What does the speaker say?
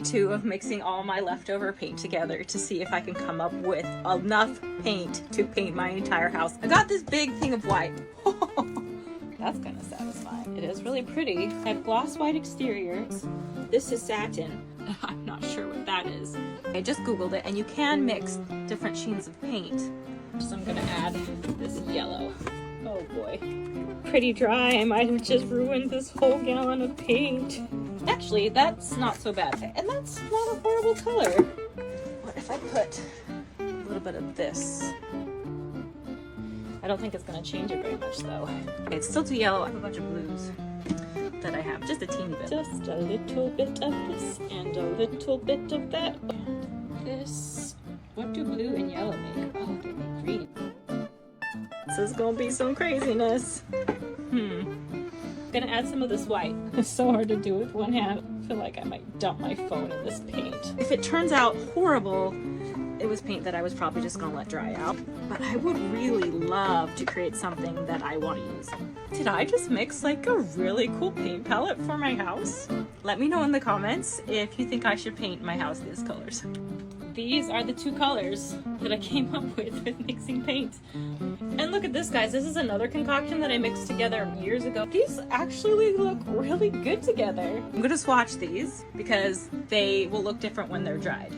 2 of mixing all my leftover paint together to see if I can come up with enough paint to paint my entire house. I got this big thing of white. That's kind of satisfying. It is really pretty. I have gloss white exteriors. This is satin. I'm not sure what that is. I just googled it, and you can mix different sheens of paint. So I'm gonna add this yellow. Oh boy. Pretty dry. I might have just ruined this whole gallon of paint. Actually, that's not so bad. And that's not a horrible color. What if I put a little bit of this? I don't think it's gonna change it very much though. Okay, it's still too yellow. I have a bunch of blues that I have, just a teeny bit. Just a little bit of this and a little bit of that. And this. What do blue and yellow make? Oh, they make green. This is gonna be some craziness. Gonna add some of this white. It's so hard to do with one hand. I feel like I might dump my phone in this paint. If it turns out horrible, it was paint that I was probably just gonna let dry out. But I would really love to create something that I want to use. Did I just mix like a really cool paint palette for my house? Let me know in the comments if you think I should paint my house these colors. These are the 2 colors that I came up with mixing paint. And look at this, guys. This is another concoction that I mixed together years ago. These actually look really good together. I'm gonna swatch these because they will look different when they're dried.